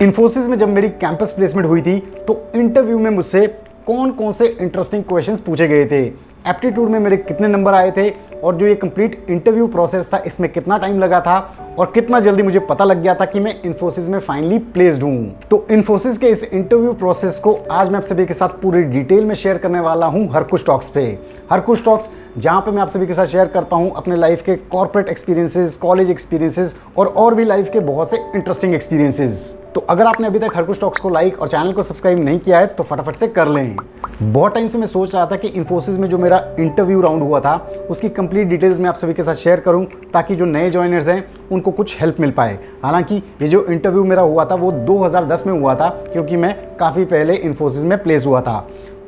इन्फोसिस में जब मेरी कैंपस प्लेसमेंट हुई थी तो इंटरव्यू में मुझसे कौन कौन से इंटरेस्टिंग क्वेश्चंस पूछे गए थे, एप्टीट्यूड में मेरे कितने नंबर आए थे और जो ये कंप्लीट इंटरव्यू प्रोसेस था इसमें कितना टाइम लगा था और कितना जल्दी मुझे पता लग गया था कि मैं इन्फोसिस में फाइनली प्लेस्ड हूँ। तो इन्फोसिस के इस इंटरव्यू प्रोसेस को आज मैं आप सभी के साथ पूरी डिटेल में शेयर करने वाला हूँ हर कुछ टॉक्स पे। हर कुछ टॉक्स जहाँ पे मैं आप सभी के साथ शेयर करता हूँ अपने लाइफ के कॉर्पोरेट एक्सपीरियंसेस, कॉलेज एक्सपीरियंसेस और भी लाइफ के बहुत से इंटरेस्टिंग एक्सपीरियंसेस। तो अगर आपने अभी तक हर कुछ टॉक्स को लाइक और चैनल को सब्सक्राइब नहीं किया है तो फटाफट से कर लें। बहुत टाइम से मैं सोच रहा था कि इन्फोसिस में जो मेरा इंटरव्यू राउंड हुआ था उसकी कंप्लीट डिटेल्स मैं आप सभी के साथ शेयर करूं ताकि जो नए जॉइनर्स हैं उनको कुछ हेल्प मिल पाए। हालांकि ये जो इंटरव्यू मेरा हुआ था वो 2010 में हुआ था क्योंकि मैं काफ़ी पहले इन्फोसिस में प्लेस हुआ था,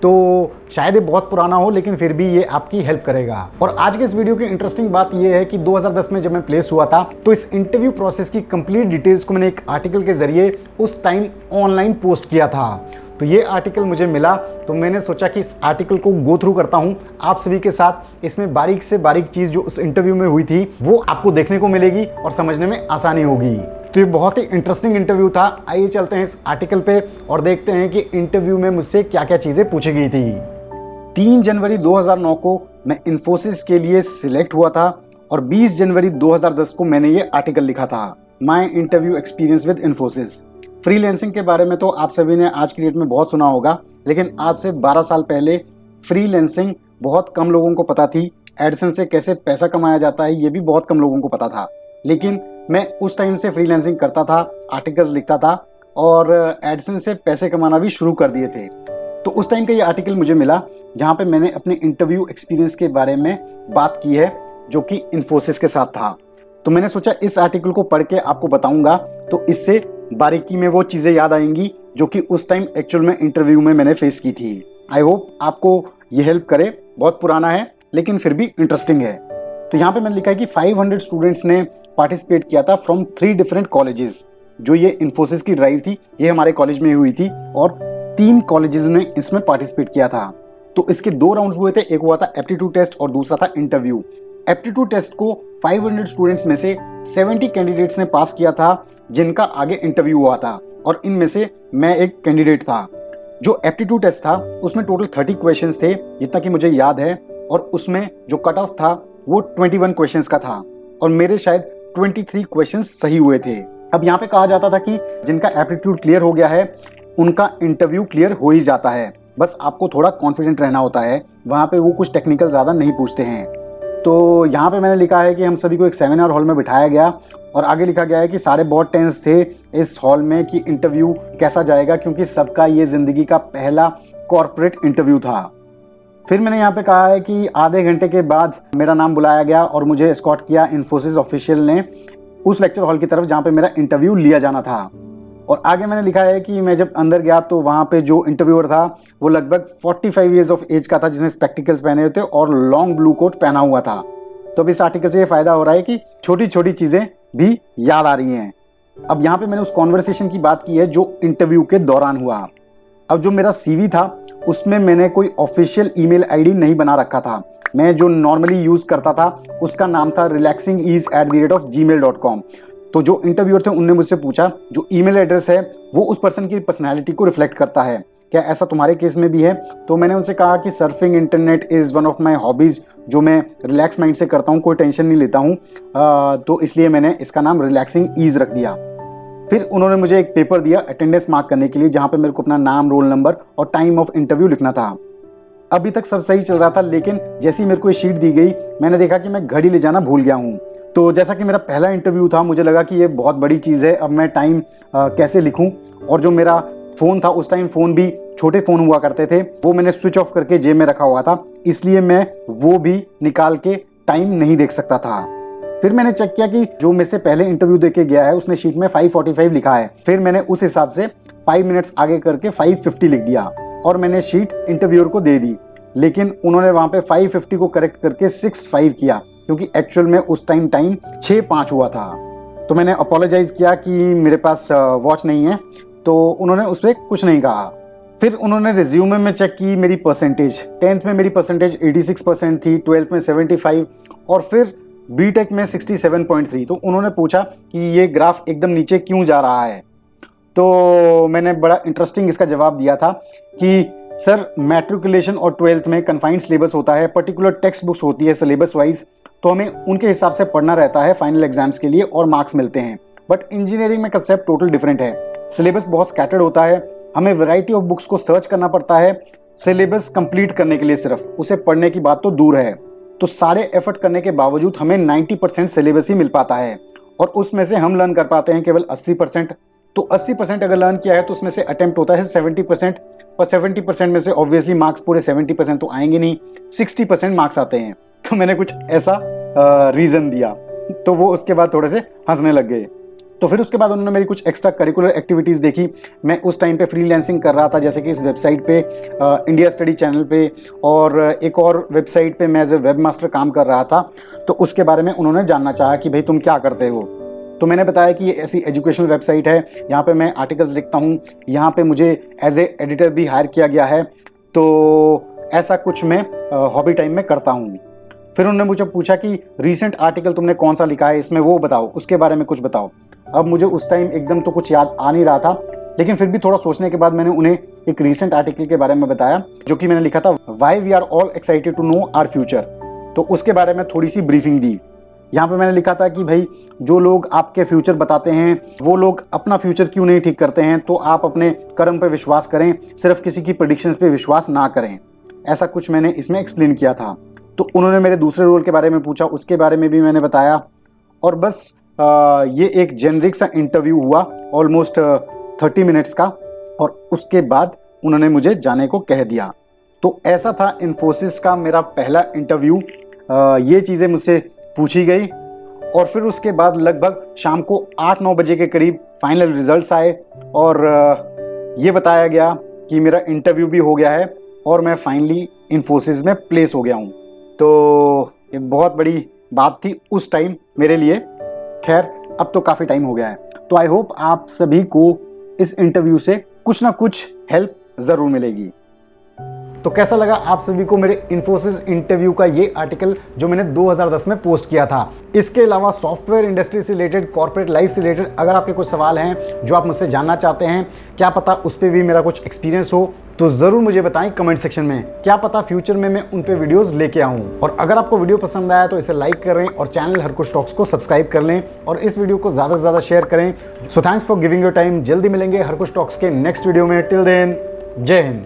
तो शायद ये बहुत पुराना हो लेकिन फिर भी ये आपकी हेल्प करेगा। और आज के इस वीडियो की इंटरेस्टिंग बात ये है कि 2010 में जब मैं प्लेस हुआ था तो इस इंटरव्यू प्रोसेस की कंप्लीट डिटेल्स को मैंने एक आर्टिकल के जरिए उस टाइम ऑनलाइन पोस्ट किया था। तो ये आर्टिकल मुझे मिला तो मैंने सोचा कि इस आर्टिकल को गो थ्रू करता हूँ आप सभी के साथ। इसमें बारीक से बारीक चीज़ जो उस इंटरव्यू में हुई थी वो आपको देखने को मिलेगी और समझने में आसानी होगी। तो ये बहुत ही इंटरेस्टिंग इंटरव्यू था। आइए चलते हैं इस आर्टिकल पे और देखते हैं कि इंटरव्यू में मुझसे क्या क्या चीज़ें पूछी गई थी। 3 जनवरी 2009 को मैं इन्फोसिस के लिए सिलेक्ट हुआ था और 20 जनवरी 2010 को मैंने ये आर्टिकल लिखा था, my interview experience with Infosys. Freelancing के बारे में तो आप सभी ने आज की डेट में बहुत सुना होगा, लेकिन आज से 12 साल पहले फ्रीलैंसिंग बहुत कम लोगों को पता थी। एडसेंस से कैसे पैसा कमाया जाता है ये भी बहुत कम लोगों को पता था, लेकिन मैं उस टाइम से फ्रीलैंसिंग करता था, आर्टिकल्स लिखता था और एडसेंस से पैसे कमाना भी शुरू कर दिए थे। तो उस टाइम का ये आर्टिकल मुझे मिला जहाँ पे मैंने अपने इंटरव्यू एक्सपीरियंस के बारे में बात की है जो कि इन्फोसिस के साथ था। तो मैंने सोचा इस आर्टिकल को पढ़ के आपको बताऊंगा तो इससे बारीकी में वो चीज़ें याद आएंगी जो कि उस टाइम एक्चुअल में इंटरव्यू में मैंने फेस की थी। आई होप आपको ये हेल्प करे। बहुत पुराना है लेकिन फिर भी इंटरेस्टिंग है। तो यहाँ पे मैंने लिखा है कि 500 स्टूडेंट्स ने पार्टिसिपेट किया था फ्रॉम 3 डिफरेंट कॉलेजेस। जो ये इन्फोसिस की ड्राइव थी ये हमारे कॉलेज में हुई थी और 3 कॉलेजेस ने इसमें पार्टिसिपेट किया था। तो इसके 2 राउंड्स हुए थे, एक हुआ था एप्टीट्यूड टेस्ट और दूसरा था इंटरव्यू। एप्टीट्यूड टेस्ट को 500 स्टूडेंट्स में से 70 कैंडिडेट्स ने पास किया था जिनका आगे इंटरव्यू हुआ था और इनमें से मैं एक कैंडिडेट था। जो एप्टीट्यूड टेस्ट था उसमें टोटल 30 क्वेश्चंस थे जितना कि मुझे याद है, और उसमें जो कट ऑफ था वो 21 क्वेश्चंस का था और मेरे शायद 23 क्वेश्चंस सही हुए थे। अब यहाँ पे कहा जाता था कि जिनका एप्टीट्यूड क्लियर हो गया है उनका इंटरव्यू क्लियर हो ही जाता है, बस आपको थोड़ा कॉन्फिडेंट रहना होता है। वहाँ पे वो कुछ टेक्निकल ज़्यादा नहीं पूछते हैं। तो यहाँ पे मैंने लिखा है कि हम सभी को एक सेमिनार हॉल में बिठाया गया और आगे लिखा गया है कि सारे बहुत टेंस थे इस हॉल में कि इंटरव्यू कैसा जाएगा, क्योंकि सबका ये ज़िंदगी का पहला कॉर्पोरेट इंटरव्यू था। फिर मैंने यहाँ पे कहा है कि आधे घंटे के बाद मेरा नाम बुलाया गया और मुझे एस्कॉर्ट किया इन्फोसिस ऑफिशियल ने उस लेक्चर हॉल की तरफ जहाँ पे मेरा इंटरव्यू लिया जाना था। और आगे मैंने लिखा है कि मैं जब अंदर गया तो वहाँ पे जो इंटरव्यूअर था वो लगभग 45 ईयर्स ऑफ एज का था, जिसने स्पेक्टिकल्स पहने हुए थे और लॉन्ग ब्लू कोट पहना हुआ था। तो अब इस आर्टिकल से ये फ़ायदा हो रहा है कि छोटी छोटी चीज़ें भी याद आ रही हैं। अब यहाँ पे मैंने उस कॉन्वर्सेशन की बात की है जो इंटरव्यू के दौरान हुआ। अब जो मेरा CV था उसमें मैंने कोई ऑफिशियल ईमेल आईडी नहीं बना रखा था। मैं जो नॉर्मली यूज़ करता था उसका नाम था relaxingease@gmail.com। तो जो इंटरव्यूअर थे उनने मुझसे पूछा जो ईमेल एड्रेस है वो उस पर्सन की पर्सनैलिटी को रिफ्लेक्ट करता है, क्या ऐसा तुम्हारे केस में भी है? तो मैंने उनसे कहा कि surfing internet is one of my hobbies, जो मैं रिलैक्स माइंड से करता हूँ, कोई टेंशन नहीं लेता हूँ, तो इसलिए मैंने इसका नाम रिलैक्सिंग ईज रख दिया। फिर उन्होंने मुझे एक पेपर दिया अटेंडेंस मार्क करने के लिए जहाँ पे मेरे को अपना नाम, रोल नंबर और टाइम ऑफ इंटरव्यू लिखना था। अभी तक सब सही चल रहा था, लेकिन जैसे ही मेरे को ये शीट दी गई मैंने देखा कि मैं घड़ी ले जाना भूल गया हूँ। तो जैसा कि मेरा पहला इंटरव्यू था मुझे लगा कि ये बहुत बड़ी चीज़ है, अब मैं टाइम कैसे लिखूँ। और जो मेरा फ़ोन था उस टाइम फ़ोन भी छोटे फ़ोन हुआ करते थे, वो मैंने स्विच ऑफ करके जेब में रखा हुआ था, इसलिए मैं वो भी निकाल के टाइम नहीं देख सकता था। फिर मैंने चेक किया कि जो मेरे से पहले इंटरव्यू दे के गया है उसने शीट में 5:45 लिखा है। फिर मैंने उस हिसाब से 5 मिनट्स आगे करके 5:50 लिख दिया और मैंने शीट इंटरव्यूअर को दे दी, लेकिन उन्होंने वहाँ पे 5:50 को करेक्ट करके 6:05 किया, क्योंकि एक्चुअल में उस टाइम 6:05 हुआ था। तो मैंने अपोलोजाइज़ किया कि मेरे पास वॉच नहीं है, तो उन्होंने उस पर कुछ नहीं कहा। फिर उन्होंने रिज्यूमे में चेक की मेरी परसेंटेज। 10th में मेरी परसेंटेज 86% थी, 12th में 75 और फिर बीटेक में 67.3। तो उन्होंने पूछा कि ये ग्राफ एकदम नीचे क्यों जा रहा है। तो मैंने बड़ा इंटरेस्टिंग इसका जवाब दिया था कि सर मैट्रिकुलेशन और 12th में कन्फाइंड सिलेबस होता है, पर्टिकुलर टेक्स्ट बुक्स होती है सिलेबस वाइज, तो हमें उनके हिसाब से पढ़ना रहता है फाइनल एग्जाम्स के लिए और मार्क्स मिलते हैं। बट इंजीनियरिंग में कंसेप्ट टोटल डिफरेंट है, सिलेबस बहुत स्कैटर्ड होता है, हमें वैरायटी ऑफ बुक्स को सर्च करना पड़ता है सिलेबस कंप्लीट करने के लिए, सिर्फ उसे पढ़ने की बात तो दूर है। तो सारे एफर्ट करने के बावजूद हमें 90% सिलेबस ही मिल पाता है और उसमें से हम लर्न कर पाते हैं केवल 80%। तो 80% अगर लर्न किया है तो उसमें से अटेम्प्ट होता है 70%, और 70% में से ऑब्वियसली मार्क्स पूरे 70% तो आएंगे नहीं, 60% मार्क्स आते हैं। तो मैंने कुछ ऐसा रीज़न दिया, तो वो उसके बाद थोड़े से हंसने लग गए। तो फिर उसके बाद उन्होंने मेरी कुछ एक्स्ट्रा करिकुलर एक्टिविटीज़ देखी। मैं उस टाइम पे फ्रीलांसिंग कर रहा था, जैसे कि इस वेबसाइट पे इंडिया स्टडी चैनल पे, और एक और वेबसाइट पे मैं एज ए वेब मास्टर काम कर रहा था। तो उसके बारे में उन्होंने जानना चाहा कि भाई तुम क्या करते हो। तो मैंने बताया कि ये ऐसी एजुकेशनल वेबसाइट है, यहाँ पे मैं आर्टिकल्स लिखता हूँ, यहाँ पे मुझे एज ए एडिटर भी हायर किया गया है, तो ऐसा कुछ मैं हॉबी टाइम में करता हूँ। फिर उन्होंने मुझे पूछा कि रीसेंट आर्टिकल तुमने कौन सा लिखा है इसमें, वो बताओ, उसके बारे में कुछ बताओ। अब मुझे उस टाइम एकदम तो कुछ याद आ नहीं रहा था, लेकिन फिर भी थोड़ा सोचने के बाद मैंने उन्हें एक रीसेंट आर्टिकल के बारे में बताया जो कि मैंने लिखा था, why we are all excited to know our future. तो उसके बारे में थोड़ी सी ब्रीफिंग दी। यहाँ पे मैंने लिखा था कि भाई जो लोग आपके फ्यूचर बताते हैं वो लोग अपना फ्यूचर क्यों नहीं ठीक करते हैं, तो आप अपने कर्म पे विश्वास करें, सिर्फ किसी की प्रेडिक्शंस पे विश्वास ना करें। ऐसा कुछ मैंने इसमें एक्सप्लेन किया था। तो उन्होंने मेरे दूसरे रोल के बारे में पूछा, उसके बारे में भी मैंने बताया, और बस ये एक जेनरिक सा इंटरव्यू हुआ ऑलमोस्ट 30 मिनट्स का, और उसके बाद उन्होंने मुझे जाने को कह दिया। तो ऐसा था इन्फोसिस का मेरा पहला इंटरव्यू। ये चीज़ें मुझसे पूछी गई, और फिर उसके बाद लगभग शाम को 8-9 बजे के करीब फाइनल रिजल्ट्स आए, और ये बताया गया कि मेरा इंटरव्यू भी हो गया है और मैं फाइनली इन्फोसिस में प्लेस हो गया हूँ। तो ये बहुत बड़ी बात थी उस टाइम मेरे लिए। खैर अब तो काफ़ी टाइम हो गया है। तो आई होप आप सभी को इस इंटरव्यू से कुछ ना कुछ हेल्प ज़रूर मिलेगी। तो कैसा लगा आप सभी को मेरे इन्फोसिस इंटरव्यू का ये आर्टिकल जो मैंने 2010 में पोस्ट किया था। इसके अलावा सॉफ्टवेयर इंडस्ट्री से रिलेटेड, कॉर्पोरेट लाइफ से रिलेटेड अगर आपके कुछ सवाल हैं जो आप मुझसे जानना चाहते हैं, क्या पता उस पर भी मेरा कुछ एक्सपीरियंस हो, तो ज़रूर मुझे बताएं कमेंट सेक्शन में। क्या पता फ्यूचर में मैं उन पे वीडियोस लेके आऊँ। और अगर आपको वीडियो पसंद आया तो इसे लाइक करें और चैनल हर कुछ टॉक्स को सब्सक्राइब कर लें और इस वीडियो को ज़्यादा से ज़्यादा शेयर करें। So thanks for giving your time. जल्दी मिलेंगे हर कुछ टॉक्स के नेक्स्ट वीडियो में। टिल देन, जय हिंद।